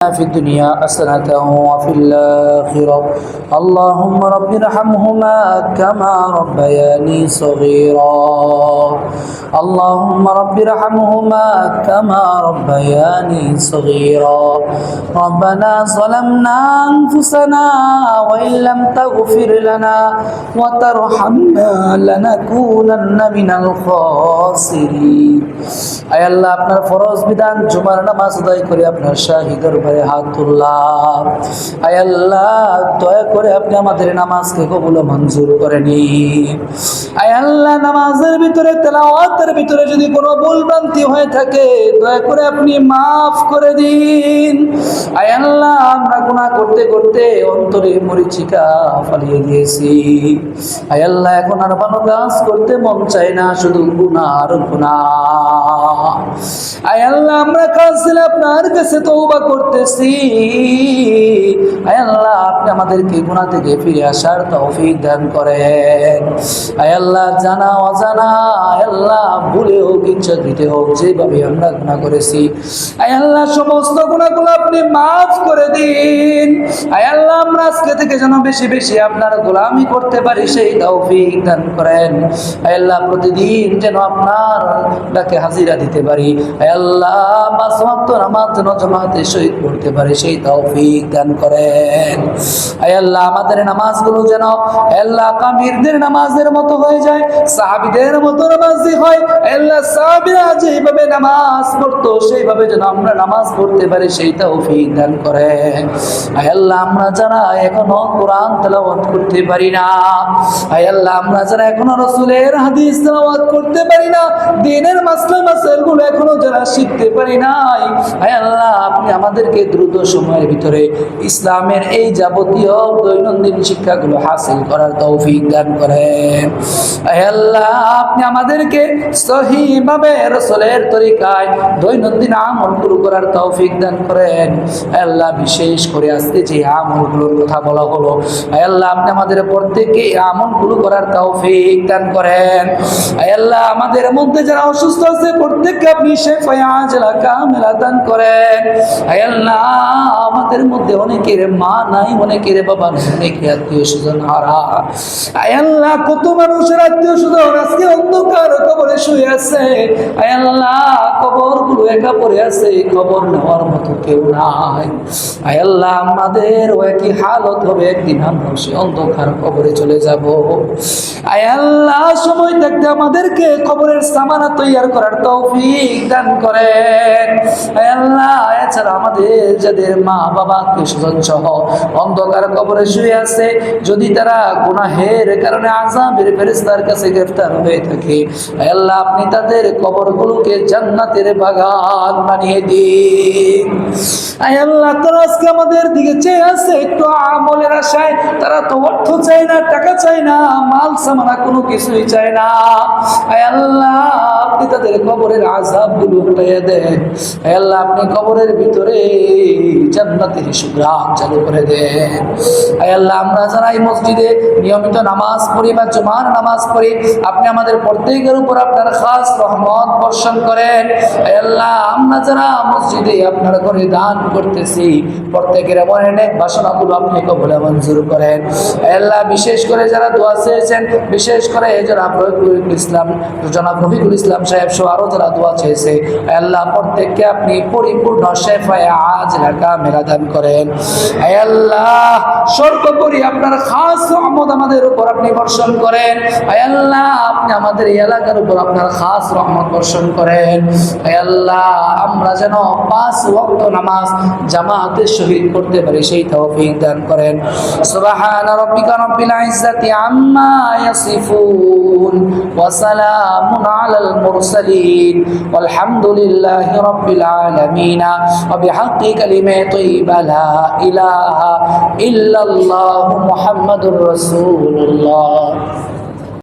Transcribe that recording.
في الدنيا حسنة وفي الآخرة اللهم رب ارحمهما كما ربياني صغيرا اللهم رب ارحمهما كما ربياني صغيرا ربنا ظلمنا أنفسنا وإن لم تغفر لنا وترحمنا لنكونن من الخاسرين أي الله আপনার ফরজ বিধান জুমার নামাজ আদায় করে আপনার শাহী দরবারে হাত তুললাম। আয় আল্লাহ দয়া করে আপনি আমাদের নামাজকে কবুল ও মঞ্জুর করে নিন। আয় আল্লাহ নামাজের ভিতরে তেলাওয়াতের ভিতরে যদি কোনো ভুল ভ্রান্তি হয়ে থাকে দয়া করে আপনি মাফ করে দিন। আয় আল্লাহ আমরা গুনাহ করতে করতে অন্তরে মরিচিকা ফালিয়ে দিয়েছি। আয় আল্লাহ এখন আর ভালো কাজ করতে মন চায় না, শুধু গুনাহ আর গুনাহ। আয় আল্লাহ আমরা কাছে আপনার কাছে তওবা করতেছি। আয় আল্লাহ আপনি আমাদেরকে গুনাহ থেকে ফিরে আসার তৌফিক দান করেন। আয় আল্লাহ জানা অজানা আয় আল্লাহ ভুলে হোক ইচ্ছাকৃত হোক যেভাবে আমরা গুনাহ করেছি আয় আল্লাহ সমস্ত গুনাহগুলো আপনি মাফ করে দিন। আয় আল্লাহ আমরা আজকে থেকে যেন বেশি বেশি আপনার গোলামি করতে পারি সেই তৌফিক দান করেন। আয় আল্লাহ প্রতিদিন যেন আপনার ডাকে হাজিরা দিতে পারি। আয় আল্লাহ পাঁচ ওয়াক্ত নামাজ যেন জামাতে শহীদ পড়তে পারে সেই তৌফিক দান করেন। আয় আল্লাহ আমাদের নামাজগুলো যেন আল্লাহ কামিরদের নামাজের মতো হয়ে যায়, সাহাবীদের মতো নামাজি হয়। আল্লাহ সাহাবীরা যেভাবে নামাজ পড়তো সেইভাবে যেন আমরা নামাজ পড়তে পারি সেই তৌফিক দান করেন। আয় আল্লাহ আমরা যারা এখনো কোরআন তেলাওয়াত করতে পারি না, আয় আল্লাহ আমরা যারা এখনো রাসূলের হাদিস তেলাওয়াত করতে পারি না, দ্বীনের মাসলা মাসাইলগুলো এখনো যারা শিখতে পারি নাই, আয় আল্লাহ আপনি আমাদেরকে দ্রুত সময়ের ভিতরে ইসলামের এই যাবতীয় দৈনন্দিন শিক্ষাগুলো হাসিল করার তৌফিক দান করেন। আয় আল্লাহ আপনি আমাদেরকে সহিভাবে রাসূলের তরিকায় দৈনন্দিন আমলগুলো করার তৌফিক দান করেন। আয় আল্লাহ বিশেষ করে আজকে যে আমলগুলোর কথা বলা হলো আয় আল্লাহ আপনি আমাদের প্রত্যেককে এই আমলগুলো করার তৌফিক দান করেন। আয় আল্লাহ আমাদের মধ্যে যারা অসুস্থ আছে প্রত্যেককে আপনি শিফায়ে আজলা কামিলা দান করেন। আয় আল্লাহ আমাদের মধ্যে অনেকের মা নাই, অনেকের বাবা নাই, অনেকের আত্মীয় স্বজন হারা। আয় আল্লাহ কত মানুষের আত্মীয় স্বজন আজকে অন্ধকার কবরে শুয়ে আছে। আয় আল্লাহ কবরগুলো একা পড়ে আছে, খবর নেওয়ার মতো কেউ নাই। আয় আল্লাহ আমাদেরও একই হালত হবে, একদিন আমরা সে অন্ধকার কবরে চলে যাব। আয় আল্লাহ সময় থাকতে আমাদেরকে কবরের সামানা তৈয়ার করার তৌফিক দান করেন। আয় আল্লাহ এছাড়া আমাদের যাদের মা বাবা আত্মীয় স্বজন সহ অন্ধকার কবরে শুয়ে আছে, যদি তারা গুনাহের কারণে আযাবের ফেরেশতার কাছে গ্রেফতার হয়ে থাকে আয় আল্লাহ আপনি তাদের কবরগুলোকে জান্নাতের বাগান বানিয়ে দিন। আয় আল্লাহ তারা আজকে আমাদের দিকে চেয়ে আছে একটু আমলের আশায়, তারা তো অর্থ চায় না, টাকা চায় না, মাল সামানা কোনো কিছুই চায় না। আয় আল্লাহ আপনি তাদের কবরের আযাবগুলো হটাইয়া দেন। আয় আল্লাহ আপনি কবরের ভিতরে জান্নাতের সুগ্রাম চালু করে দেন। আয় আল্লাহ আমরা যারা এই মসজিদে নিয়মিত নামাজ পড়ি বা জুমার নামাজ পড়ি আপনি আমাদের প্রত্যেকের উপর আপনার খাস রহমত বর্ষণ করেন। আয় আল্লাহ আমরা যারা মসজিদে আপনার ঘরে দান করতেছি প্রত্যেকের মনে নেক বাসনাগুলো আপনি কবুল মঞ্জুর করেন। আয় আল্লাহ বিশেষ করে যারা দোয়া চেয়েছেন, বিশেষ করে জনাব রফিকুল ইসলাম সাহেব সহ আরো যারা দোয়া চেয়েছে আয় আল্লাহ প্রত্যেককে আপনি পরিপূর্ণ শিফায়ে আজলা কামিলা দান করেন। আয় আল্লাহ সর্বোপরি আপনার খাস রহমত আমাদের উপর আপনি বর্ষণ করেন। আয় আল্লাহ আপনি আমাদের এই এলাকার উপর আপনার খাস রহমত বর্ষণ করেন। আয় আল্লাহ আমরা যেন 5 ওয়াক্ত নামাজ জামাতে শহীদ করতে পারি সেই তৌফিক দান করেন। সুবহানা রাব্বিকা রাব্বিল ইজ্জাতি আম্মা ইয়াসিফুন ওয়া সালামুন আলাল মুরসালিন ওয়ালহামদুলিল্লাহি রাব্বিল আলামিন ওয়া বিহাক্কি কালিমাতি লা ইলাহা ইল্লাল্লাহু মুহাম্মাদুর রাসূলুল্লাহ।